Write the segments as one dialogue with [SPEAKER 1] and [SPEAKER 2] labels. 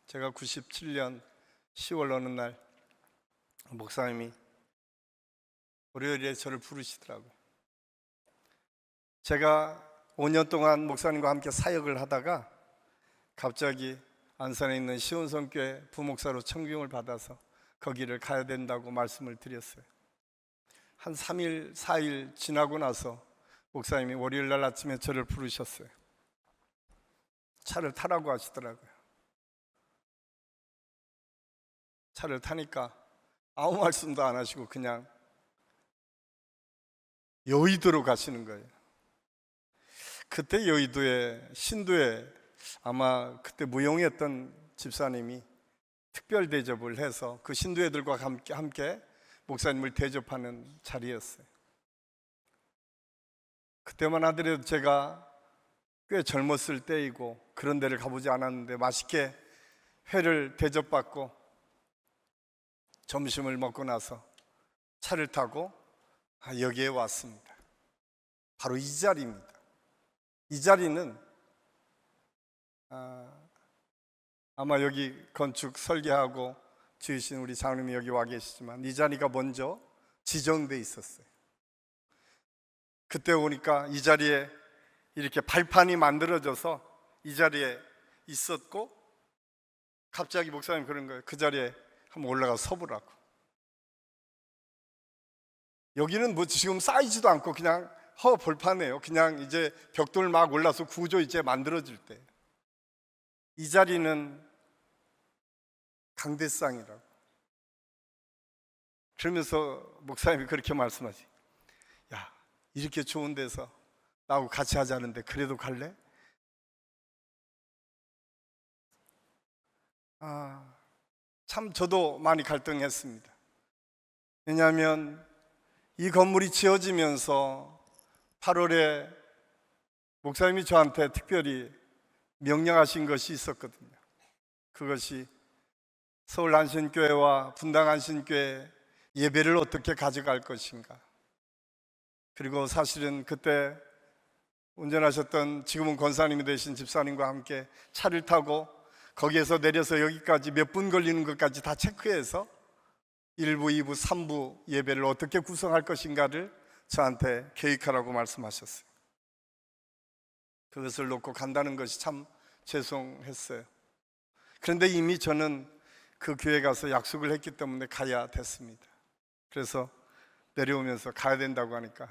[SPEAKER 1] 제가 97년 10월 어느 날 목사님이 월요일에 저를 부르시더라고요. 제가 5년 동안 목사님과 함께 사역을 하다가 갑자기 안산에 있는 시온성교회 부목사로 청빙을 받아서 거기를 가야 된다고 말씀을 드렸어요. 한 3일, 4일 지나고 나서 목사님이 월요일 날 아침에 저를 부르셨어요. 차를 타라고 하시더라고요. 차를 타니까 아무 말씀도 안 하시고 그냥 여의도로 가시는 거예요. 그때 여의도에 신도에 아마 그때 무용했던 집사님이 특별 대접을 해서 그 신도애들과 함께 목사님을 대접하는 자리였어요. 그때만 하더라도 제가 꽤 젊었을 때이고 그런 데를 가보지 않았는데 맛있게 회를 대접받고 점심을 먹고 나서 차를 타고 여기에 왔습니다. 바로 이 자리입니다. 이 자리는 아마 여기 건축 설계하고 지으신 우리 장로님이 여기 와 계시지만 이 자리가 먼저 지정돼 있었어요. 그때 오니까 이 자리에 이렇게 발판이 만들어져서 이 자리에 있었고 갑자기 목사님 그런 거예요. 그 자리에 한번 올라가 서보라고. 여기는 뭐 지금 쌓이지도 않고 그냥 벌판이에요. 그냥 이제 벽돌 막 올라서 구조 이제 만들어질 때. 이 자리는 강대상이라고. 그러면서 목사님이 그렇게 말씀하시. 야, 이렇게 좋은 데서 나하고 같이 하자는데 그래도 갈래? 참 저도 많이 갈등했습니다. 왜냐하면 이 건물이 지어지면서 8월에 목사님이 저한테 특별히 명령하신 것이 있었거든요. 그것이 서울 안신교회와 분당 안신교회 예배를 어떻게 가져갈 것인가. 그리고 사실은 그때 운전하셨던 지금은 권사님이 되신 집사님과 함께 차를 타고 거기에서 내려서 여기까지 몇 분 걸리는 것까지 다 체크해서 1부, 2부, 3부 예배를 어떻게 구성할 것인가를 저한테 계획하라고 말씀하셨어요. 그것을 놓고 간다는 것이 참 죄송했어요. 그런데 이미 저는 그 교회 가서 약속을 했기 때문에 가야 됐습니다. 그래서 내려오면서 가야 된다고 하니까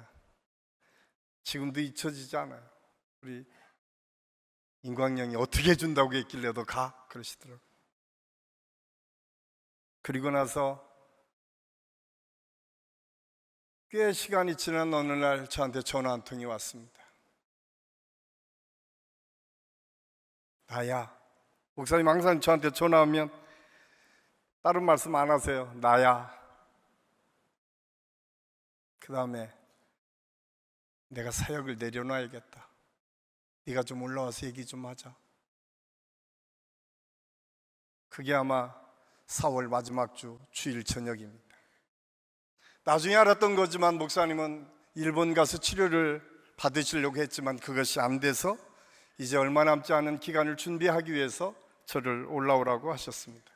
[SPEAKER 1] 지금도 잊혀지지 않아요. 우리 인광영이 어떻게 해준다고 했길래 너 가? 그러시더라고요. 그리고 나서 꽤 시간이 지난 어느 날 저한테 전화 한 통이 왔습니다. 나야. 목사님 항상 저한테 전화하면 다른 말씀 안 하세요. 나야. 그 다음에 내가 사역을 내려놔야겠다. 네가 좀 올라와서 얘기 좀 하자. 그게 아마 4월 마지막 주 주일 저녁입니다. 나중에 알았던 거지만 목사님은 일본 가서 치료를 받으시려고 했지만 그것이 안 돼서 이제 얼마 남지 않은 기간을 준비하기 위해서 저를 올라오라고 하셨습니다.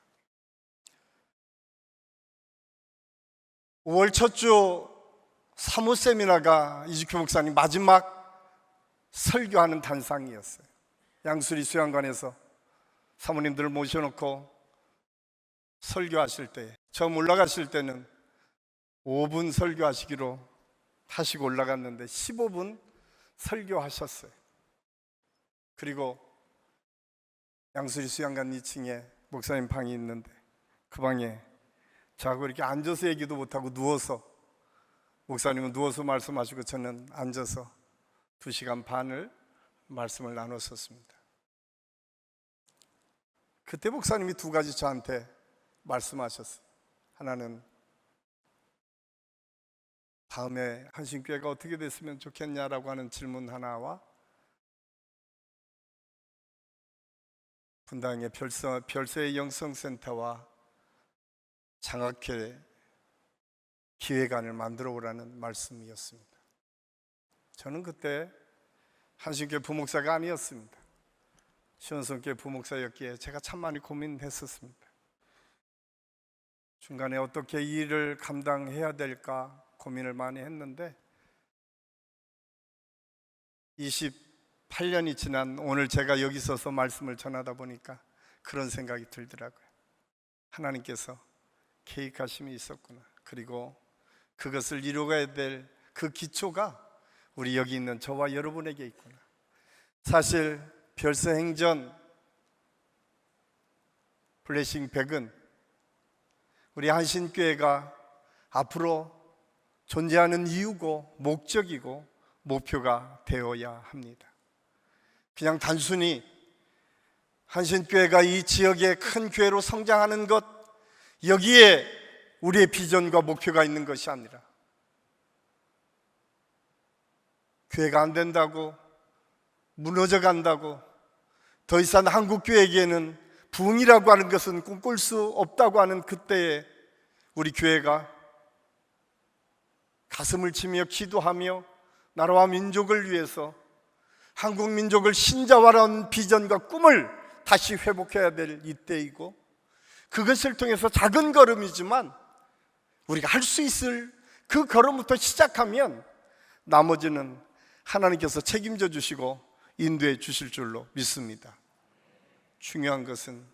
[SPEAKER 1] 5월 첫 주 사무 세미나가 이주표 목사님 마지막 설교하는 단상이었어요. 양수리 수양관에서 사모님들을 모셔놓고 설교하실 때 처음 올라가실 때는 5분 설교하시기로 하시고 올라갔는데 15분 설교하셨어요. 그리고 양수리 수양관 2층에 목사님 방이 있는데 그 방에 저하고 이렇게 앉아서 얘기도 못하고 누워서 목사님은 누워서 말씀하시고 저는 앉아서 2시간 반을 말씀을 나눴었습니다. 그때 목사님이 2가지 저한테 말씀하셨어요. 하나는 다음에 한신교회가 어떻게 됐으면 좋겠냐라고 하는 질문 하나와 분당의 별세의 영성센터와 장학회 기획안을 만들어 오라는 말씀이었습니다. 저는 그때 한신교회 부목사가 아니었습니다. 시온성교회 부목사였기에 제가 참 많이 고민했었습니다. 중간에 어떻게 이 일을 감당해야 될까 고민을 많이 했는데 28년이 지난 오늘 제가 여기 서서 말씀을 전하다 보니까 그런 생각이 들더라고요. 하나님께서 계획하심이 있었구나. 그리고 그것을 이루어가야 될 그 기초가 우리 여기 있는 저와 여러분에게 있구나. 사실 별세행전 블레싱 100은 우리 한신교회가 앞으로 존재하는 이유고 목적이고 목표가 되어야 합니다. 그냥 단순히 한신교회가 이 지역의 큰 교회로 성장하는 것, 여기에 우리의 비전과 목표가 있는 것이 아니라 교회가 안 된다고, 무너져 간다고, 더 이상 한국교회에게는 부흥이라고 하는 것은 꿈꿀 수 없다고 하는 그때에 우리 교회가 가슴을 치며 기도하며 나라와 민족을 위해서 한국 민족을 신자화라는 비전과 꿈을 다시 회복해야 될 이때이고, 그것을 통해서 작은 걸음이지만 우리가 할 수 있을 그 걸음부터 시작하면 나머지는 하나님께서 책임져 주시고 인도해 주실 줄로 믿습니다. 중요한 것은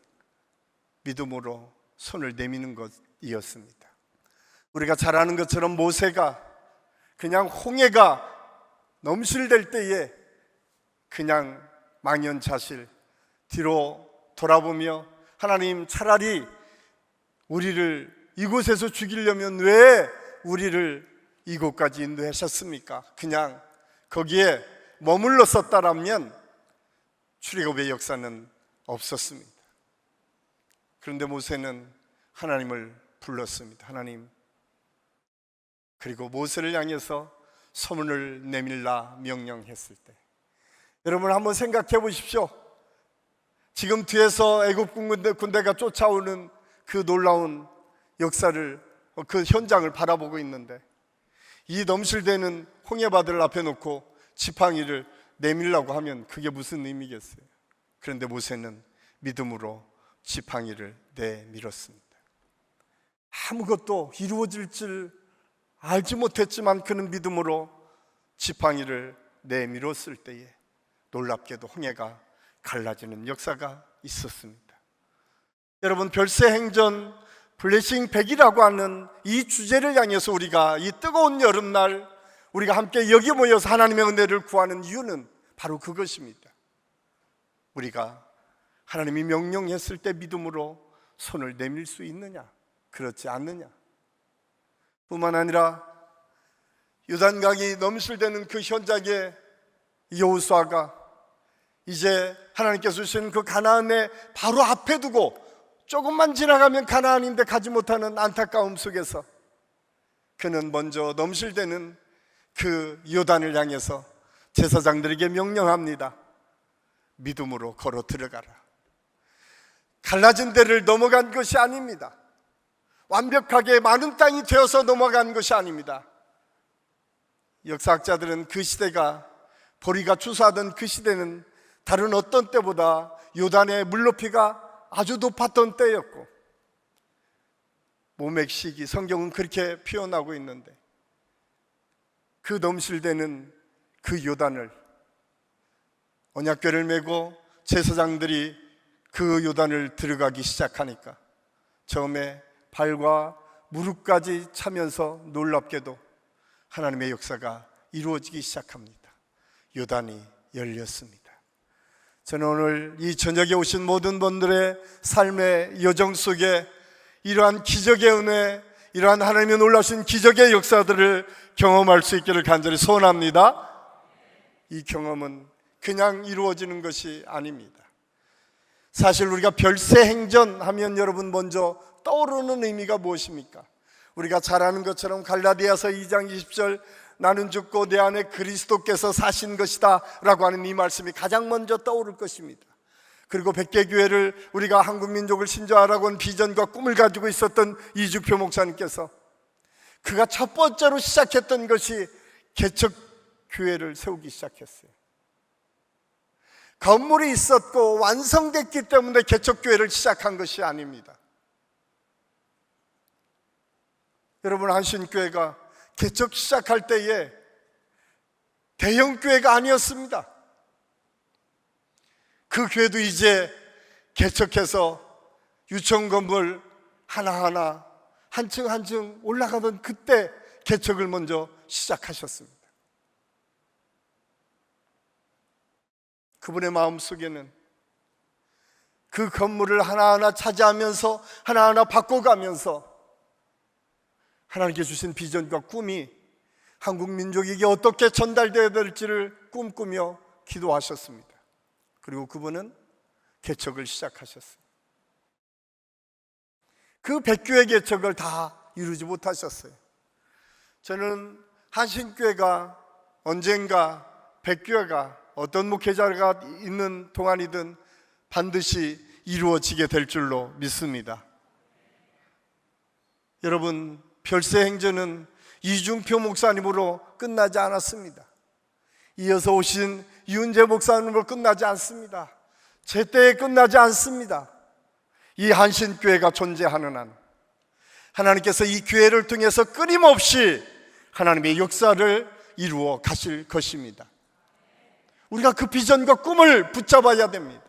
[SPEAKER 1] 믿음으로 손을 내미는 것이었습니다. 우리가 잘 아는 것처럼 모세가 그냥 홍해가 넘실될 때에 그냥 망연자실 뒤로 돌아보며 하나님, 차라리 우리를 이곳에서 죽이려면 왜 우리를 이곳까지 인도하셨습니까? 그냥 거기에 머물렀었다라면 출애굽의 역사는 없었습니다. 그런데 모세는 하나님을 불렀습니다. 하나님, 그리고 모세를 향해서 손을 내밀라 명령했을 때, 여러분 한번 생각해 보십시오. 지금 뒤에서 애굽 군대가 쫓아오는 그 놀라운 역사를, 그 현장을 바라보고 있는데 이 넘실대는 홍해바다를 앞에 놓고 지팡이를 내밀라고 하면 그게 무슨 의미겠어요? 그런데 모세는 믿음으로 지팡이를 내밀었습니다. 아무것도 이루어질 줄 알지 못했지만 그는 믿음으로 지팡이를 내밀었을 때에 놀랍게도 홍해가 갈라지는 역사가 있었습니다. 여러분, 별세행전 블레싱 100이라고 하는 이 주제를 향해서 우리가 이 뜨거운 여름날 우리가 함께 여기 모여서 하나님의 은혜를 구하는 이유는 바로 그것입니다. 우리가 하나님이 명령했을 때 믿음으로 손을 내밀 수 있느냐, 그렇지 않느냐. 뿐만 아니라 요단강이 넘실대는 그 현장에 여호수아가 이제 하나님께서 주시는 그 가나안에 바로 앞에 두고 조금만 지나가면 가나안인데 가지 못하는 안타까움 속에서 그는 먼저 넘실대는 그 요단을 향해서 제사장들에게 명령합니다. 믿음으로 걸어 들어가라. 갈라진 데를 넘어간 것이 아닙니다. 완벽하게 많은 땅이 되어서 넘어간 것이 아닙니다. 역사학자들은 그 시대가, 보리가 추수하던 그 시대는 다른 어떤 때보다 요단의 물높이가 아주 높았던 때였고, 모맥시기, 성경은 그렇게 표현하고 있는데 그 넘실대는 그 요단을 언약궤를 메고 제사장들이 그 요단을 들어가기 시작하니까 처음에 발과 무릎까지 차면서 놀랍게도 하나님의 역사가 이루어지기 시작합니다. 요단이 열렸습니다. 저는 오늘 이 저녁에 오신 모든 분들의 삶의 여정 속에 이러한 기적의 은혜, 이러한 하나님의 놀라신 기적의 역사들을 경험할 수 있기를 간절히 소원합니다. 이 경험은 그냥 이루어지는 것이 아닙니다. 사실 우리가 별세행전 하면 여러분 먼저 떠오르는 의미가 무엇입니까? 우리가 잘 아는 것처럼 갈라디아서 2장 20절, 나는 죽고 내 안에 그리스도께서 사신 것이다 라고 하는 이 말씀이 가장 먼저 떠오를 것입니다. 그리고 백개교회를 우리가 한국 민족을 신조하라고 하는 비전과 꿈을 가지고 있었던 이주표 목사님께서 그가 첫 번째로 시작했던 것이 개척교회를 세우기 시작했어요. 건물이 있었고 완성됐기 때문에 개척교회를 시작한 것이 아닙니다. 여러분, 한신교회가 개척 시작할 때에 대형교회가 아니었습니다. 그 교회도 이제 개척해서 유청 건물 하나하나 한 층 한 층 올라가던 그때 개척을 먼저 시작하셨습니다. 그분의 마음속에는 그 건물을 하나하나 차지하면서 하나하나 바꿔가면서 하나님께 주신 비전과 꿈이 한국 민족에게 어떻게 전달되어야 될지를 꿈꾸며 기도하셨습니다. 그리고 그분은 개척을 시작하셨어요. 그 100교회 개척을 다 이루지 못하셨어요. 저는 한신교회가 언젠가 100교회가 어떤 목회자가 있는 동안이든 반드시 이루어지게 될 줄로 믿습니다. 여러분, 별세행전은 이중표 목사님으로 끝나지 않았습니다. 이어서 오신 이은재 목사님으로 끝나지 않습니다. 제때에 끝나지 않습니다. 이 한신교회가 존재하는 한 하나님께서 이 교회를 통해서 끊임없이 하나님의 역사를 이루어 가실 것입니다. 우리가 그 비전과 꿈을 붙잡아야 됩니다.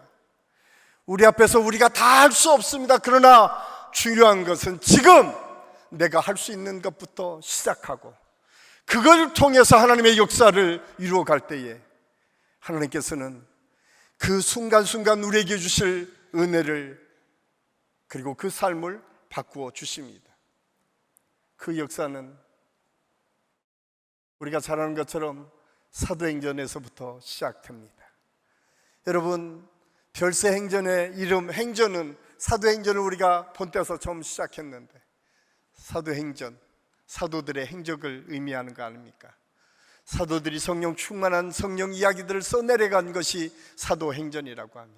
[SPEAKER 1] 우리 앞에서 우리가 다 할 수 없습니다. 그러나 중요한 것은 지금 내가 할 수 있는 것부터 시작하고 그걸 통해서 하나님의 역사를 이루어 갈 때에 하나님께서는 그 순간순간 우리에게 주실 은혜를 그리고 그 삶을 바꾸어 주십니다. 그 역사는 우리가 잘 아는 것처럼 사도행전에서부터 시작됩니다. 여러분, 별세행전의 이름 행전은 사도행전을 우리가 본때에서 처음 시작했는데 사도행전, 사도들의 행적을 의미하는 거 아닙니까? 사도들이 성령 충만한 성령 이야기들을 써내려간 것이 사도행전이라고 하면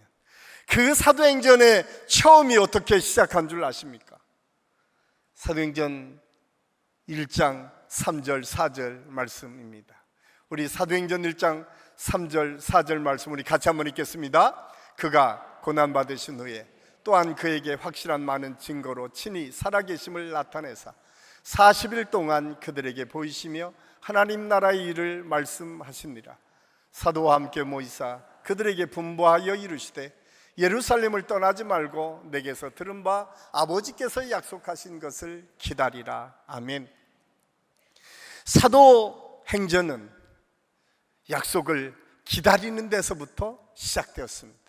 [SPEAKER 1] 그 사도행전의 처음이 어떻게 시작한 줄 아십니까? 사도행전 1장 3절 4절 말씀입니다. 우리 사도행전 1장 3절 4절 말씀 우리 같이 한번 읽겠습니다. 그가 고난받으신 후에 또한 그에게 확실한 많은 증거로 친히 살아계심을 나타내사 40일 동안 그들에게 보이시며 하나님 나라의 일을 말씀하시니라. 사도와 함께 모이사 그들에게 분부하여 이르시되 예루살렘을 떠나지 말고 내게서 들은 바 아버지께서 약속하신 것을 기다리라. 아멘. 사도행전은 약속을 기다리는 데서부터 시작되었습니다.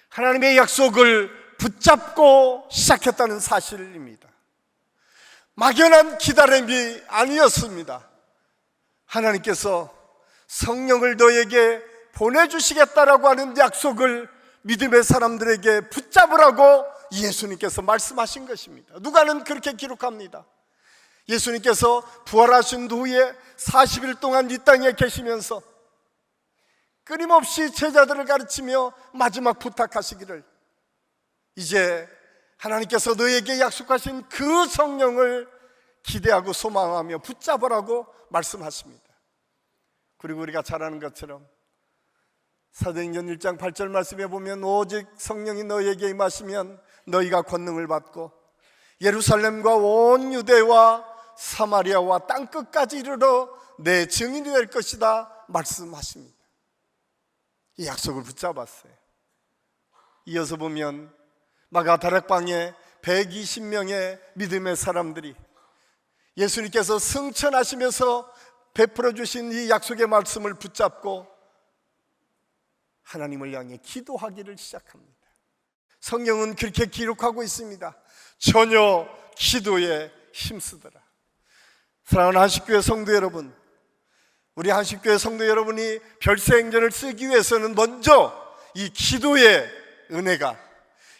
[SPEAKER 1] 하나님의 약속을 붙잡고 시작했다는 사실입니다. 막연한 기다림이 아니었습니다. 하나님께서 성령을 너에게 보내주시겠다라고 하는 약속을 믿음의 사람들에게 붙잡으라고 예수님께서 말씀하신 것입니다. 누가는 그렇게 기록합니다. 예수님께서 부활하신 후에 40일 동안 이 땅에 계시면서 끊임없이 제자들을 가르치며 마지막 부탁하시기를 이제 하나님께서 너에게 약속하신 그 성령을 기대하고 소망하며 붙잡으라고 말씀하십니다. 그리고 우리가 잘 아는 것처럼 사도행전 1장 8절 말씀에 보면 오직 성령이 너희에게 임하시면 너희가 권능을 받고 예루살렘과 온 유대와 사마리아와 땅끝까지 이르러 내 증인이 될 것이다 말씀하십니다. 이 약속을 붙잡았어요. 이어서 보면 마가다락방에 120명의 믿음의 사람들이 예수님께서 승천하시면서 베풀어 주신 이 약속의 말씀을 붙잡고 하나님을 향해 기도하기를 시작합니다. 성경은 그렇게 기록하고 있습니다. 전혀 기도에 힘쓰더라. 사랑하는 한식교회 성도 여러분, 우리 한식교회 성도 여러분이 별세행전을 쓰기 위해서는 먼저 이 기도의 은혜가,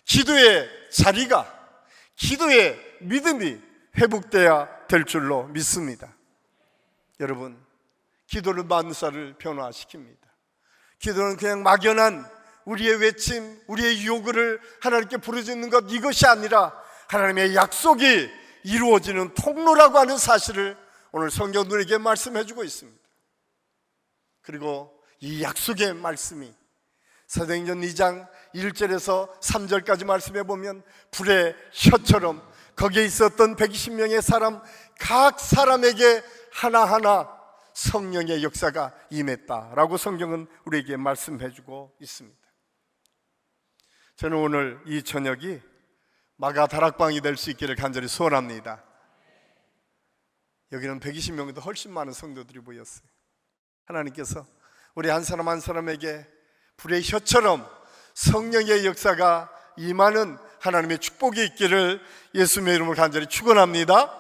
[SPEAKER 1] 기도의 자리가, 기도의 믿음이 회복돼야 될 줄로 믿습니다. 여러분, 기도는 만사를 변화시킵니다. 기도는 그냥 막연한 우리의 외침, 우리의 요구를 하나님께 부르짖는 것, 이것이 아니라 하나님의 약속이 이루어지는 통로라고 하는 사실을 오늘 성경 우리에게 말씀해 주고 있습니다. 그리고 이 약속의 말씀이 사도행전 2장 1절에서 3절까지 말씀해 보면 불의 혀처럼 거기에 있었던 120명의 사람 각 사람에게 하나하나 성령의 역사가 임했다라고 성경은 우리에게 말씀해 주고 있습니다. 저는 오늘 이 저녁이 마가 다락방이 될 수 있기를 간절히 소원합니다. 여기는 120명보다 훨씬 많은 성도들이 모였어요. 하나님께서 우리 한 사람 한 사람에게 불의 혀처럼 성령의 역사가 임하는 하나님의 축복이 있기를 예수님의 이름으로 간절히 축원합니다.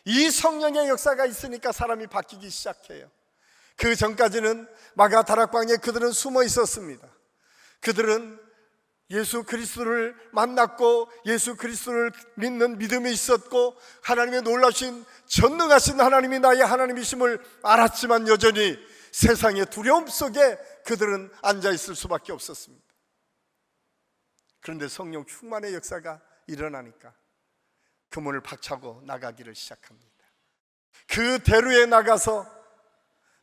[SPEAKER 1] 이 성령의 역사가 있으니까 사람이 바뀌기 시작해요. 그 전까지는 마가 다락방에 그들은 숨어 있었습니다. 그들은 예수 그리스도를 만났고 예수 그리스도를 믿는 믿음이 있었고 하나님의 놀라신 전능하신 하나님이 나의 하나님이심을 알았지만 여전히 세상의 두려움 속에 그들은 앉아있을 수밖에 없었습니다. 그런데 성령 충만의 역사가 일어나니까 그 문을 박차고 나가기를 시작합니다. 그 대로에 나가서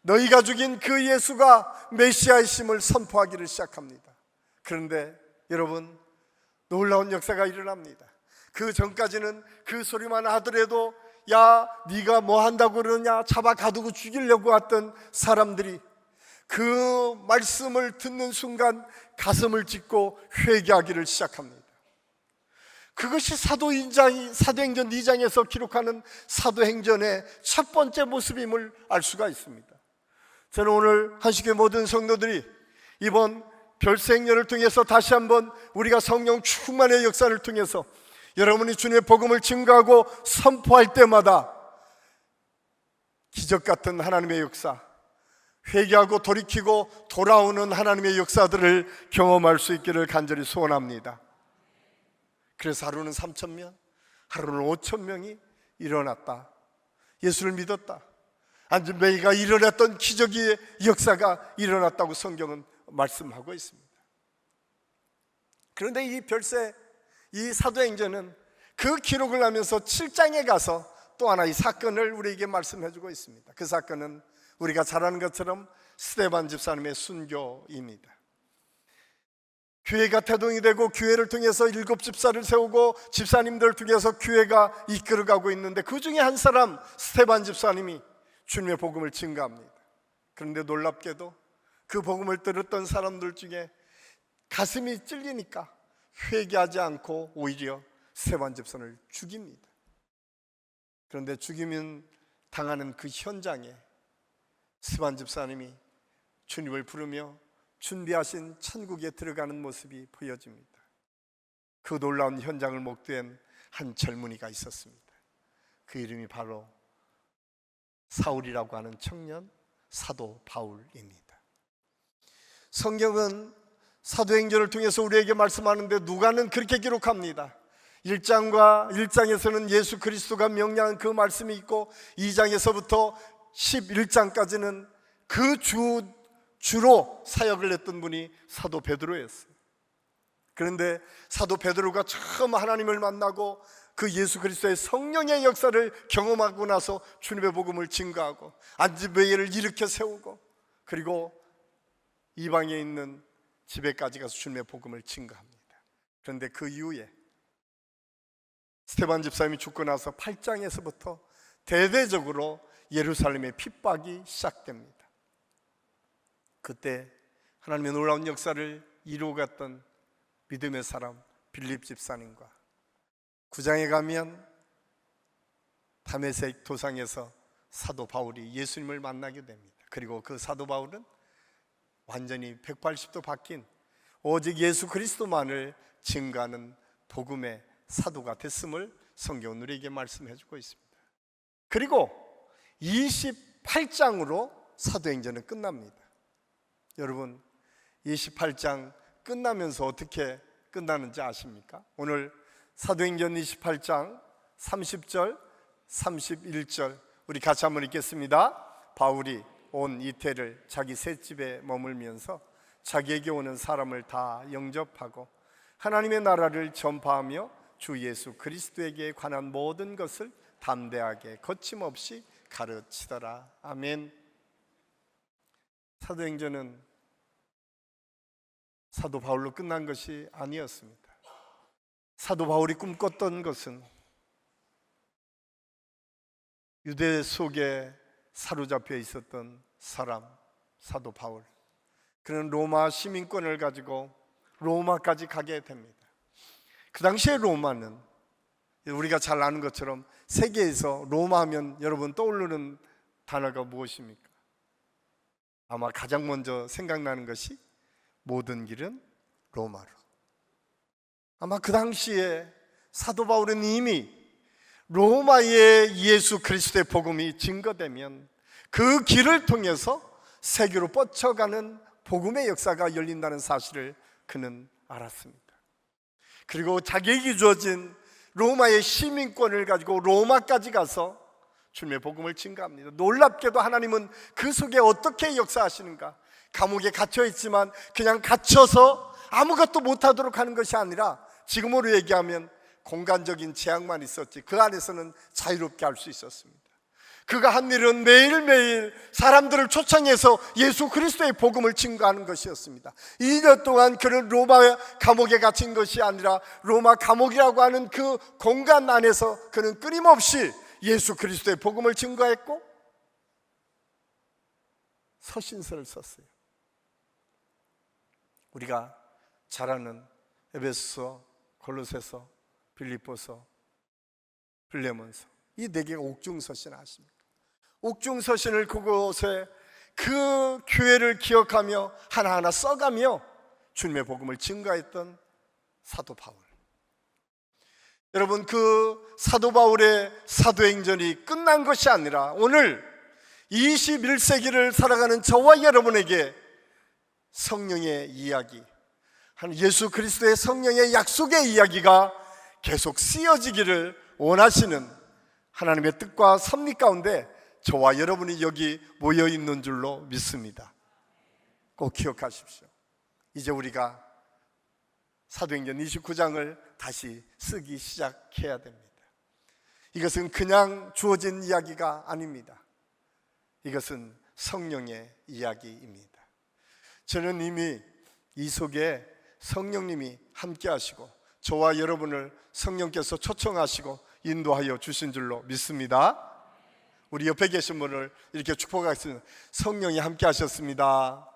[SPEAKER 1] 너희가 죽인 그 예수가 메시아이심을 선포하기를 시작합니다. 그런데 여러분, 놀라운 역사가 일어납니다. 그 전까지는 그 소리만 하더라도 야 네가 뭐 한다고 그러냐 잡아 가두고 죽이려고 했던 사람들이 그 말씀을 듣는 순간 가슴을 찢고 회개하기를 시작합니다. 그것이 사도행전 2장에서 기록하는 사도행전의 첫 번째 모습임을 알 수가 있습니다. 저는 오늘 한식의 모든 성도들이 이번 별세행전을 통해서 다시 한번 우리가 성령 충만의 역사를 통해서 여러분이 주님의 복음을 증거하고 선포할 때마다 기적 같은 하나님의 역사, 회개하고 돌이키고 돌아오는 하나님의 역사들을 경험할 수 있기를 간절히 소원합니다. 그래서 하루는 3,000명, 하루는 5,000명이 일어났다. 예수를 믿었다. 안전뱅이가 일어났던 기적의 역사가 일어났다고 성경은 말씀하고 있습니다. 그런데 이 별세, 이 사도행전은 그 기록을 하면서 7장에 가서 또 하나의 사건을 우리에게 말씀해 주고 있습니다. 그 사건은 우리가 잘 아는 것처럼 스데반 집사님의 순교입니다. 교회가 태동이 되고 교회를 통해서 7 집사를 세우고 집사님들을 통해서 교회가 이끌어가고 있는데 그 중에 한 사람 스데반 집사님이 주님의 복음을 증거합니다. 그런데 놀랍게도 그 복음을 들었던 사람들 중에 가슴이 찔리니까 회개하지 않고 오히려 스데반 집사를 죽입니다. 그런데 죽이면 당하는 그 현장에 스데반 집사님이 주님을 부르며 준비하신 천국에 들어가는 모습이 보여집니다. 그 놀라운 현장을 목도한 한 젊은이가 있었습니다. 그 이름이 바로 사울이라고 하는 청년 사도 바울입니다. 성경은 사도행전을 통해서 우리에게 말씀하는데 누가는 그렇게 기록합니다. 1장에서는 예수 그리스도가 명령한 그 말씀이 있고 2장에서부터 11장까지는 그 주로 사역을 했던 분이 사도 베드로였어요. 그런데 사도 베드로가 처음 하나님을 만나고 그 예수 그리스도의 성령의 역사를 경험하고 나서 주님의 복음을 증거하고 안진뱅이를 일으켜 세우고 그리고 이방에 있는 집에까지 가서 주님의 복음을 증거합니다. 그런데 그 이후에 스데반 집사님이 죽고 나서 8장에서부터 대대적으로 예루살렘의 핍박이 시작됩니다. 그때 하나님의 놀라운 역사를 이루어갔던 믿음의 사람 빌립 집사님과 9장에 가면 다메섹 도상에서 사도 바울이 예수님을 만나게 됩니다. 그리고 그 사도 바울은 완전히 180도 바뀐 오직 예수 그리스도만을 증거하는 복음의 사도가 됐음을 성경은 우리에게 말씀해 주고 있습니다. 그리고 28장으로 사도행전은 끝납니다. 여러분 28장 끝나면서 어떻게 끝나는지 아십니까? 오늘 사도행전 28장 30절 31절 우리 같이 한번 읽겠습니다. 바울이 온 이태를 자기 셋집에 머물면서 자기에게 오는 사람을 다 영접하고 하나님의 나라를 전파하며 주 예수 그리스도에게 관한 모든 것을 담대하게 거침없이 가르치더라. 아멘. 사도행전은 사도 바울로 끝난 것이 아니었습니다. 사도 바울이 꿈꿨던 것은 유대 속에 사로잡혀 있었던 사람, 사도 바울, 그는 로마 시민권을 가지고 로마까지 가게 됩니다. 그 당시에 로마는 우리가 잘 아는 것처럼 세계에서 로마 하면 여러분 떠오르는 단어가 무엇입니까? 아마 가장 먼저 생각나는 것이 모든 길은 로마로. 아마 그 당시에 사도 바울은 이미 로마의 예수 그리스도의 복음이 증거되면 그 길을 통해서 세계로 뻗쳐가는 복음의 역사가 열린다는 사실을 그는 알았습니다. 그리고 자기에게 주어진 로마의 시민권을 가지고 로마까지 가서 주님의 복음을 증거합니다. 놀랍게도 하나님은 그 속에 어떻게 역사하시는가? 감옥에 갇혀 있지만 그냥 갇혀서 아무것도 못하도록 하는 것이 아니라, 지금으로 얘기하면 공간적인 제약만 있었지 그 안에서는 자유롭게 할 수 있었습니다. 그가 한 일은 매일매일 사람들을 초청해서 예수 그리스도의 복음을 증거하는 것이었습니다. 2년 동안 그는 로마 감옥에 갇힌 것이 아니라 로마 감옥이라고 하는 그 공간 안에서 그는 끊임없이 예수 그리스도의 복음을 증거했고 서신서를 썼어요. 우리가 잘 아는 에베소서, 골로새서, 빌립보서, 빌레몬서, 이 4개가 옥중서신 아십니까? 옥중서신을 그곳에 그 교회를 기억하며 하나하나 써가며 주님의 복음을 증거했던 사도 바울. 여러분, 그 사도 바울의 사도행전이 끝난 것이 아니라 오늘 21세기를 살아가는 저와 여러분에게 성령의 이야기, 예수 그리스도의 성령의 약속의 이야기가 계속 쓰여지기를 원하시는 하나님의 뜻과 섭리 가운데 저와 여러분이 여기 모여 있는 줄로 믿습니다. 꼭 기억하십시오. 이제 우리가 사도행전 29장을 다시 쓰기 시작해야 됩니다. 이것은 그냥 주어진 이야기가 아닙니다. 이것은 성령의 이야기입니다. 저는 이미 이 속에 성령님이 함께 하시고 저와 여러분을 성령께서 초청하시고 인도하여 주신 줄로 믿습니다. 우리 옆에 계신 분을 이렇게 축복하겠습니다. 성령이 함께 하셨습니다.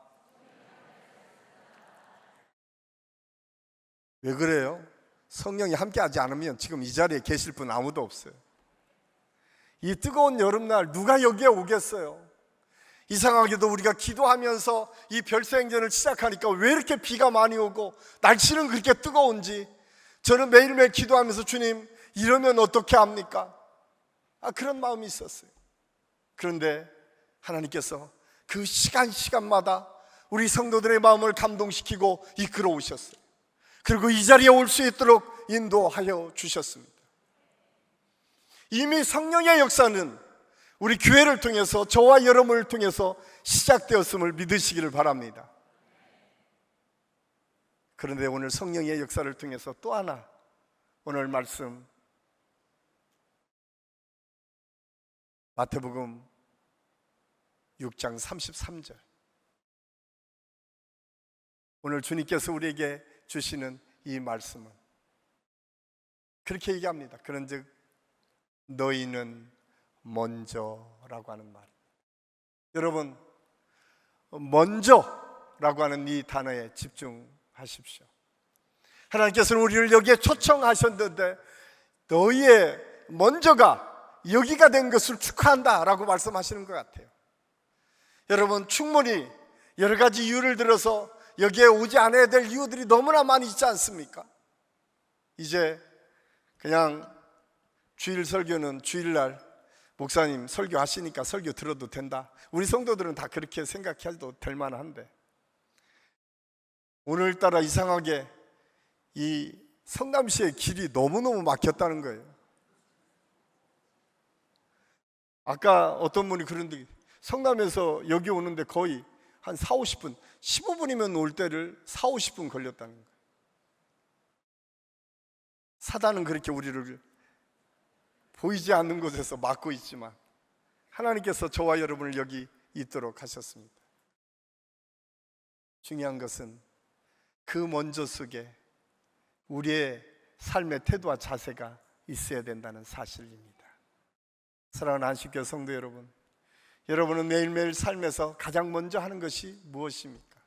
[SPEAKER 1] 왜 그래요? 성령이 함께 하지 않으면 지금 이 자리에 계실 분 아무도 없어요. 이 뜨거운 여름날 누가 여기에 오겠어요? 이상하게도 우리가 기도하면서 이 별세행전을 시작하니까 왜 이렇게 비가 많이 오고 날씨는 그렇게 뜨거운지 저는 매일매일 기도하면서 주님, 이러면 어떻게 합니까? 그런 마음이 있었어요. 그런데 하나님께서 그 시간마다 우리 성도들의 마음을 감동시키고 이끌어 오셨어요. 그리고 이 자리에 올 수 있도록 인도하여 주셨습니다. 이미 성령의 역사는 우리 교회를 통해서 저와 여러분을 통해서 시작되었음을 믿으시기를 바랍니다. 그런데 오늘 성령의 역사를 통해서 또 하나, 오늘 말씀 마태복음 6장 33절, 오늘 주님께서 우리에게 주시는 이 말씀은 그렇게 얘기합니다. 그런즉 너희는 먼저라고 하는 말. 여러분, 먼저라고 하는 이 단어에 집중하십시오. 하나님께서는 우리를 여기에 초청하셨는데 너희의 먼저가 여기가 된 것을 축하한다 라고 말씀하시는 것 같아요. 여러분, 충분히 여러 가지 이유를 들어서 여기에 오지 않아야 될 이유들이 너무나 많이 있지 않습니까? 이제 그냥 주일 설교는 주일날 목사님 설교하시니까 설교 들어도 된다, 우리 성도들은 다 그렇게 생각해도 될 만한데, 오늘따라 이상하게 이 성남시의 길이 너무너무 막혔다는 거예요. 아까 어떤 분이 그런데 성남에서 여기 오는데 거의 한 40-50분, 15분이면 올 때를 40-50분 걸렸다는 거예요. 사단은 그렇게 우리를 보이지 않는 곳에서 막고 있지만 하나님께서 저와 여러분을 여기 있도록 하셨습니다. 중요한 것은 그 먼저 속에 우리의 삶의 태도와 자세가 있어야 된다는 사실입니다. 사랑하는 안식교 성도 여러분, 여러분은 매일매일 삶에서 가장 먼저 하는 것이 무엇입니까?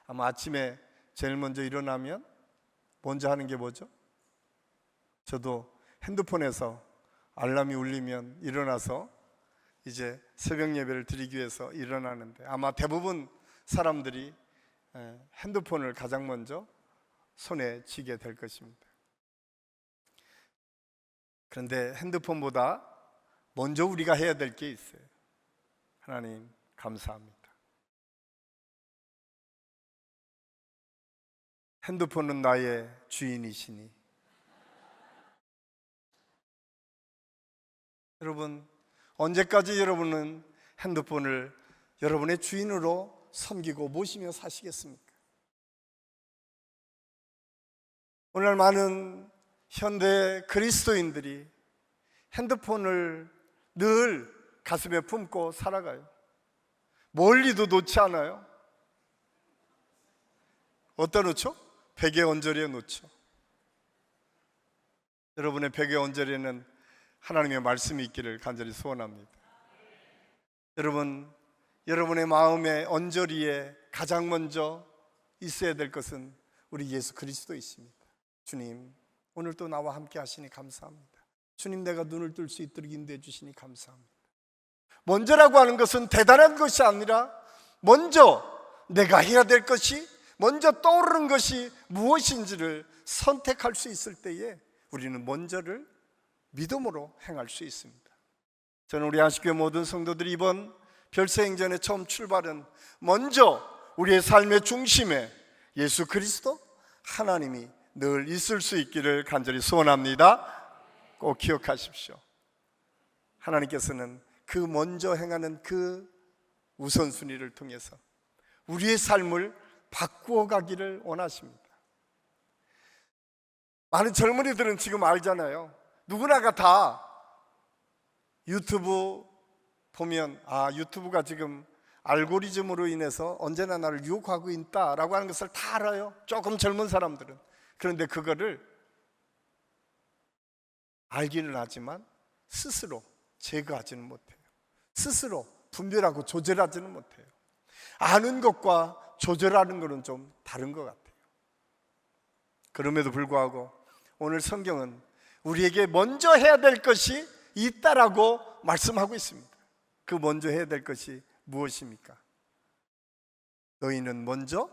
[SPEAKER 1] 아마 아침에 제일 먼저 일어나면 먼저 하는 게 뭐죠? 저도 핸드폰에서 알람이 울리면 일어나서 이제 새벽 예배를 드리기 위해서 일어나는데, 아마 대부분 사람들이 핸드폰을 가장 먼저 손에 쥐게 될 것입니다. 그런데 핸드폰보다 먼저 우리가 해야 될 게 있어요. 하나님 감사합니다. 핸드폰은 나의 주인이시니. 여러분, 언제까지 여러분은 핸드폰을 여러분의 주인으로 섬기고 모시며 사시겠습니까? 오늘 많은 현대 그리스도인들이 핸드폰을 늘 가슴에 품고 살아가요. 멀리도 놓지 않아요. 어디다 놓죠? 베개 언저리에 놓죠. 여러분의 베개 언저리에는 하나님의 말씀이 있기를 간절히 소원합니다. 여러분, 여러분의 마음의 언저리에 가장 먼저 있어야 될 것은 우리 예수 그리스도이십니다. 주님, 오늘 또 나와 함께 하시니 감사합니다. 주님, 내가 눈을 뜰 수 있도록 인도해 주시니 감사합니다. 먼저라고 하는 것은 대단한 것이 아니라 먼저 내가 해야 될 것이, 먼저 떠오르는 것이 무엇인지를 선택할 수 있을 때에 우리는 먼저를 믿음으로 행할 수 있습니다. 저는 우리 안식교회 모든 성도들이 이번 별세행전의 처음 출발은 먼저 우리의 삶의 중심에 예수 그리스도 하나님이 늘 있을 수 있기를 간절히 소원합니다. 꼭 기억하십시오. 하나님께서는 그 먼저 행하는 그 우선순위를 통해서 우리의 삶을 바꾸어 가기를 원하십니다. 많은 젊은이들은 지금 알잖아요. 누구나가 다 유튜브 보면 유튜브가 지금 알고리즘으로 인해서 언제나 나를 유혹하고 있다라고 하는 것을 다 알아요. 조금 젊은 사람들은. 그런데 그거를 알기는 하지만 스스로 제거하지는 못해요. 스스로 분별하고 조절하지는 못해요. 아는 것과 조절하는 것은 좀 다른 것 같아요. 그럼에도 불구하고 오늘 성경은 우리에게 먼저 해야 될 것이 있다라고 말씀하고 있습니다. 그 먼저 해야 될 것이 무엇입니까? 너희는 먼저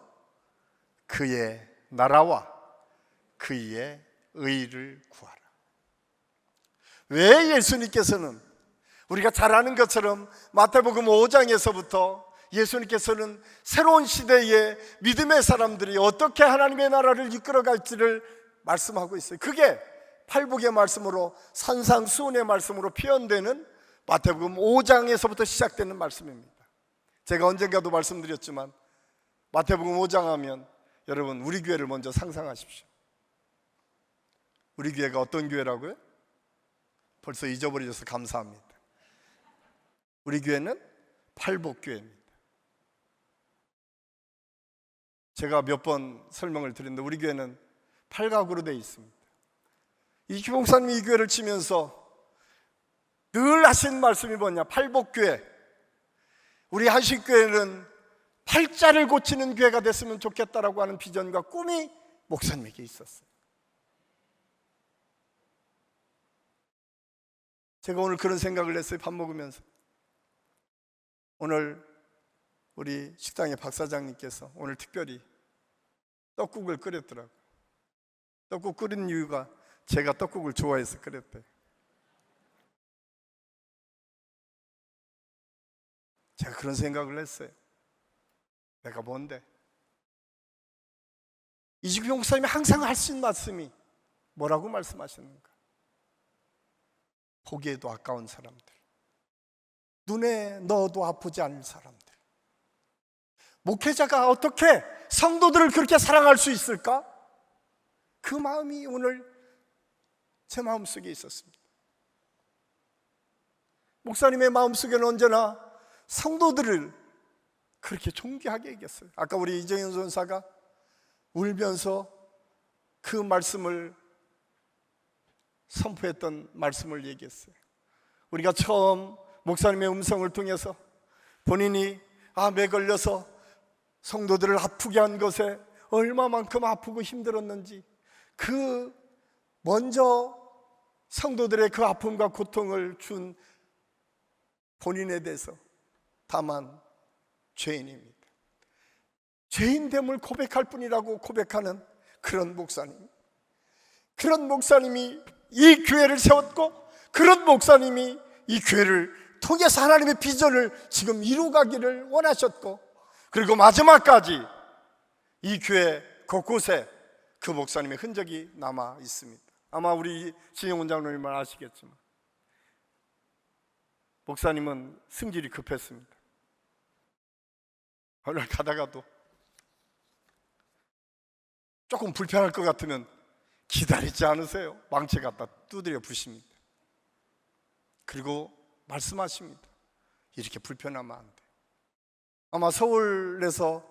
[SPEAKER 1] 그의 나라와 그의 의를 구하라. 왜 예수님께서는 우리가 잘 아는 것처럼 마태복음 5장에서부터 예수님께서는 새로운 시대의 믿음의 사람들이 어떻게 하나님의 나라를 이끌어갈지를 말씀하고 있어요. 그게 팔복의 말씀으로, 산상수훈의 말씀으로 표현되는 마태복음 5장에서부터 시작되는 말씀입니다. 제가 언젠가도 말씀드렸지만 마태복음 5장 하면 여러분 우리 교회를 먼저 상상하십시오. 우리 교회가 어떤 교회라고요? 벌써 잊어버리셔서 감사합니다. 우리 교회는 팔복교회입니다. 제가 몇 번 설명을 드렸는데 우리 교회는 8가구로 되어 있습니다. 이기봉 목사님이 이 교회를 치면서 늘 하신 말씀이 뭐냐? 팔복교회. 우리 한식교회는 팔자를 고치는 교회가 됐으면 좋겠다라고 하는 비전과 꿈이 목사님에게 있었어요. 제가 오늘 그런 생각을 했어요. 밥 먹으면서. 오늘 우리 식당의 박 사장님께서 오늘 특별히 떡국을 끓였더라고요. 떡국 끓인 이유가 제가 떡국을 좋아해서 끓였대요. 제가 그런 생각을 했어요. 내가 뭔데? 이주경 목사님이 항상 하신 말씀이 뭐라고 말씀하시는가? 보기에도 아까운 사람들, 눈에 넣어도 아프지 않은 사람들. 목회자가 어떻게 성도들을 그렇게 사랑할 수 있을까? 그 마음이 오늘 제 마음속에 있었습니다. 목사님의 마음속에는 언제나 성도들을 그렇게 존귀하게 얘기했어요. 아까 우리 이정현 전사가 울면서 그 말씀을 선포했던 말씀을 얘기했어요. 우리가 처음 목사님의 음성을 통해서 본인이 암에 걸려서 성도들을 아프게 한 것에 얼마만큼 아프고 힘들었는지, 그 먼저 성도들의 그 아픔과 고통을 준 본인에 대해서 다만 죄인입니다, 죄인됨을 고백할 뿐이라고 고백하는 그런 목사님, 그런 목사님이 이 교회를 세웠고, 그런 목사님이 이 교회를 통해서 하나님의 비전을 지금 이루가기를 원하셨고, 그리고 마지막까지 이 교회 곳곳에 그 목사님의 흔적이 남아 있습니다. 아마 우리 신영훈 장로님은 아시겠지만 목사님은 승질이 급했습니다. 어느 날 가다가도 조금 불편할 것 같으면 기다리지 않으세요? 망치 갖다 두드려 부십니다. 그리고 말씀하십니다. 이렇게 불편하면 안 돼. 아마 서울에서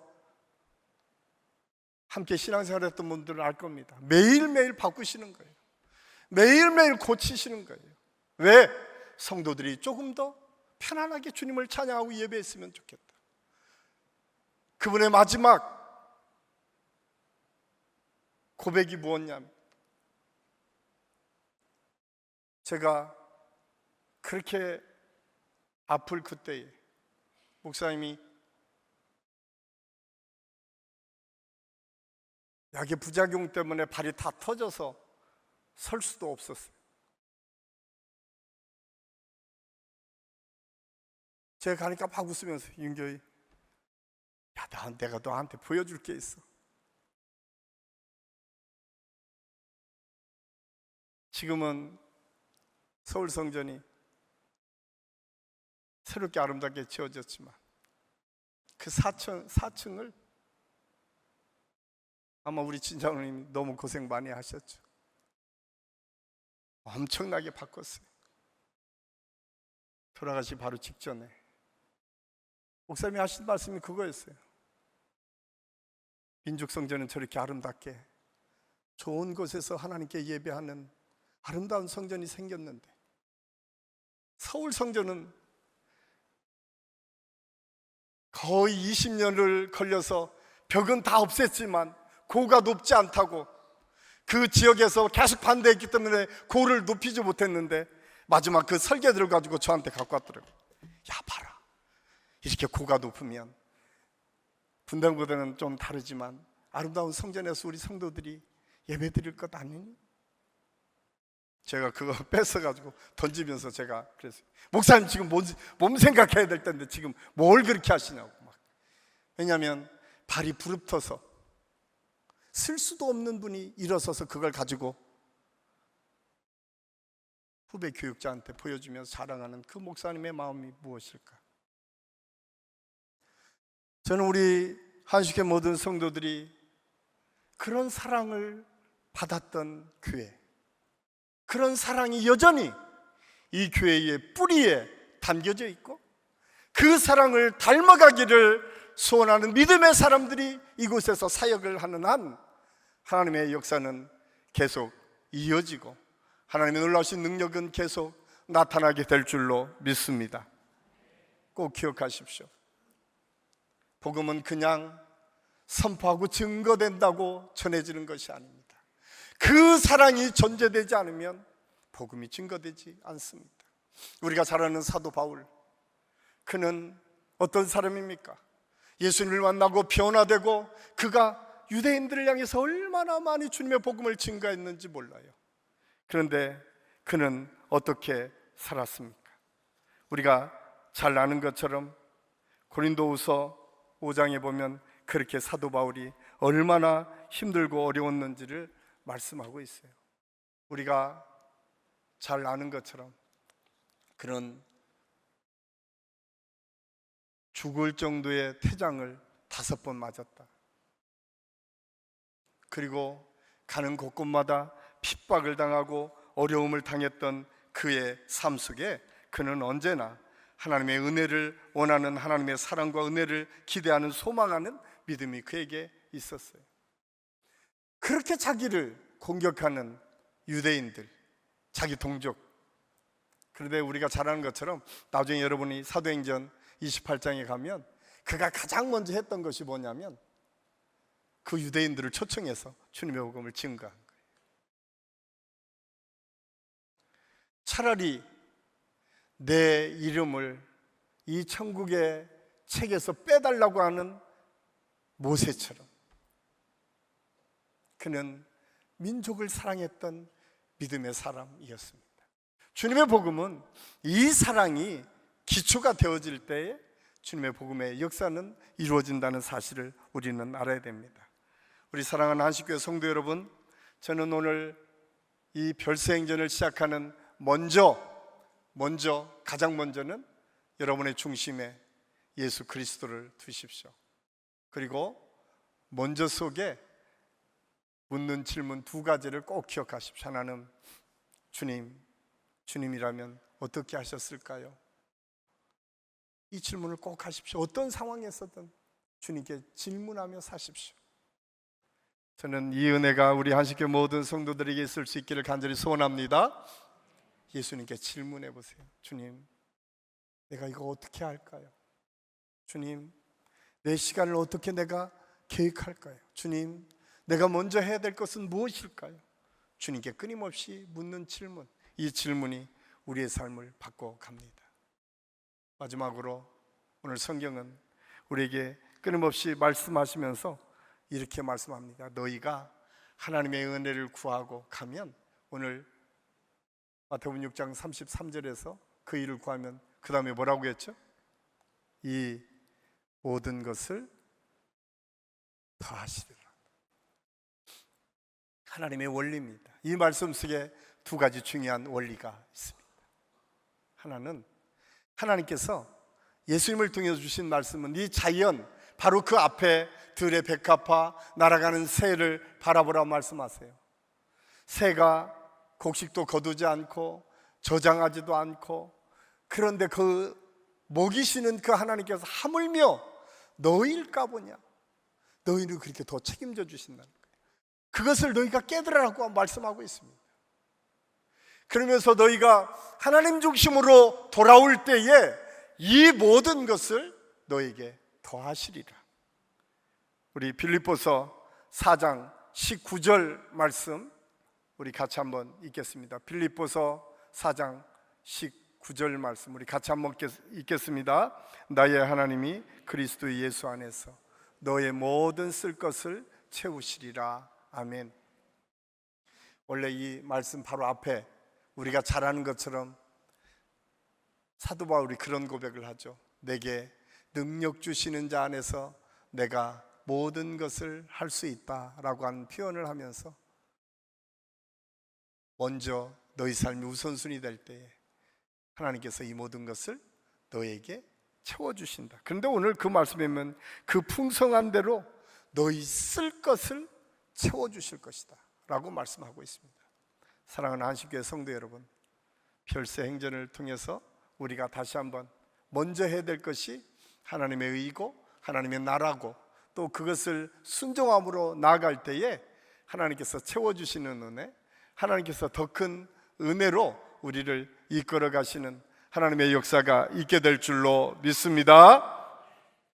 [SPEAKER 1] 함께 신앙생활 했던 분들은 알 겁니다. 매일매일 바꾸시는 거예요. 매일매일 고치시는 거예요. 왜? 성도들이 조금 더 편안하게 주님을 찬양하고 예배했으면 좋겠다. 그분의 마지막 고백이 무엇냐면, 제가 그렇게 아플 그때에 목사님이 약의 부작용 때문에 발이 다 터져서 설 수도 없었어요. 제가 가니까 막 웃으면서, 윤교희, 야, 내가 너한테 보여줄 게 있어. 지금은 서울 성전이 새롭게 아름답게 지어졌지만 그 4층을 아마 우리 진장로님이 너무 고생 많이 하셨죠. 엄청나게 바꿨어요. 돌아가시 바로 직전에 목사님이 하신 말씀이 그거였어요. 민족성전은 저렇게 아름답게 좋은 곳에서 하나님께 예배하는 아름다운 성전이 생겼는데, 서울 성전은 거의 20년을 걸려서 벽은 다 없앴지만 고가 높지 않다고 그 지역에서 계속 반대했기 때문에 고를 높이지 못했는데, 마지막 그 설계들을 가지고 저한테 갖고 왔더라고요. 야, 봐라, 이렇게 고가 높으면 분당보다는 좀 다르지만 아름다운 성전에서 우리 성도들이 예배 드릴 것 아니니? 제가 그거 뺏어가지고 던지면서 제가 그랬어요. 목사님, 지금 몸 생각해야 될 텐데 지금 뭘 그렇게 하시냐고 막. 왜냐하면 발이 부릅터서 쓸 수도 없는 분이 일어서서 그걸 가지고 후배 교육자한테 보여주면서 자랑하는 그 목사님의 마음이 무엇일까? 저는 우리 한식회 모든 성도들이 그런 사랑을 받았던 교회, 그런 사랑이 여전히 이 교회의 뿌리에 담겨져 있고, 그 사랑을 닮아가기를 소원하는 믿음의 사람들이 이곳에서 사역을 하는 한 하나님의 역사는 계속 이어지고 하나님의 놀라우신 능력은 계속 나타나게 될 줄로 믿습니다. 꼭 기억하십시오. 복음은 그냥 선포하고 증거된다고 전해지는 것이 아닙니다. 그 사랑이 전제되지 않으면 복음이 증거되지 않습니다. 우리가 잘 아는 사도 바울, 그는 어떤 사람입니까? 예수님을 만나고 변화되고 그가 유대인들을 향해서 얼마나 많이 주님의 복음을 증거했는지 몰라요. 그런데 그는 어떻게 살았습니까? 우리가 잘 아는 것처럼 고린도후서 5장에 보면 그렇게 사도 바울이 얼마나 힘들고 어려웠는지를 말씀하고 있어요. 우리가 잘 아는 것처럼 그런 죽을 정도의 태장을 5번 맞았다. 그리고 가는 곳곳마다 핍박을 당하고 어려움을 당했던 그의 삶 속에 그는 언제나 하나님의 은혜를 원하는, 하나님의 사랑과 은혜를 기대하는, 소망하는 믿음이 그에게 있었어요. 그렇게 자기를 공격하는 유대인들, 자기 동족. 그런데 우리가 잘 아는 것처럼 나중에 여러분이 사도행전 28장에 가면 그가 가장 먼저 했던 것이 뭐냐면 그 유대인들을 초청해서 주님의 복음을 증거한 거예요. 차라리 내 이름을 이 천국의 책에서 빼달라고 하는 모세처럼 그는 민족을 사랑했던 믿음의 사람이었습니다. 주님의 복음은 이 사랑이 기초가 되어질 때에 주님의 복음의 역사는 이루어진다는 사실을 우리는 알아야 됩니다. 우리 사랑하는 한식교회 성도 여러분, 저는 오늘 이 별세행전을 시작하는 가장 먼저는 여러분의 중심에 예수 그리스도를 두십시오. 그리고 먼저 속에 묻는 질문 두 가지를 꼭 기억하십시오. 하나는 주님이라면 어떻게 하셨을까요? 이 질문을 꼭 하십시오. 어떤 상황에서든 주님께 질문하며 사십시오. 저는 이 은혜가 우리 한식교회 모든 성도들에게 있을 수 있기를 간절히 소원합니다. 예수님께 질문해 보세요. 주님, 내가 이거 어떻게 할까요? 주님, 내 시간을 어떻게 내가 계획할까요? 주님, 내가 먼저 해야 될 것은 무엇일까요? 주님께 끊임없이 묻는 질문, 이 질문이 우리의 삶을 바꿔갑니다. 마지막으로 오늘 성경은 우리에게 끊임없이 말씀하시면서 이렇게 말씀합니다. 너희가 하나님의 은혜를 구하고 가면, 오늘 마태복음 6장 33절에서 그 일을 구하면 그 다음에 뭐라고 했죠? 이 모든 것을 더하시리라. 하나님의 원리입니다. 이 말씀 속에 두 가지 중요한 원리가 있습니다. 하나는 하나님께서 예수님을 통해서 주신 말씀은 이 자연, 바로 그 앞에 들의 백합화, 날아가는 새를 바라보라고 말씀하세요. 새가 곡식도 거두지 않고 저장하지도 않고, 그런데 그 먹이시는 그 하나님께서 하물며 너희일까 보냐, 너희를 그렇게 더 책임져 주신다는 거예요. 그것을 너희가 깨달으라고 말씀하고 있습니다. 그러면서 너희가 하나님 중심으로 돌아올 때에 이 모든 것을 너에게 더하시리라. 우리 빌립보서 4장 19절 말씀 우리 같이 한번 읽겠습니다. 빌립보서 4장 19절 말씀 우리 같이 한번 읽겠습니다. 나의 하나님이 그리스도 예수 안에서 너의 모든 쓸 것을 채우시리라. 아멘. 원래 이 말씀 바로 앞에 우리가 잘 아는 것처럼 사도 바울이 그런 고백을 하죠. 내게 능력 주시는 자 안에서 내가 모든 것을 할 수 있다라고 하는 표현을 하면서 먼저 너희 삶이 우선순위 될 때에 하나님께서 이 모든 것을 너에게 채워주신다. 그런데 오늘 그 말씀에 보면 그 풍성한 대로 너희 쓸 것을 채워주실 것이다 라고 말씀하고 있습니다. 사랑하는 한식교회 성도 여러분, 별세 행전을 통해서 우리가 다시 한번 먼저 해야 될 것이 하나님의 의고 하나님의 나라고, 또 그것을 순종함으로 나아갈 때에 하나님께서 채워주시는 은혜, 하나님께서 더 큰 은혜로 우리를 이끌어 가시는 하나님의 역사가 있게 될 줄로 믿습니다.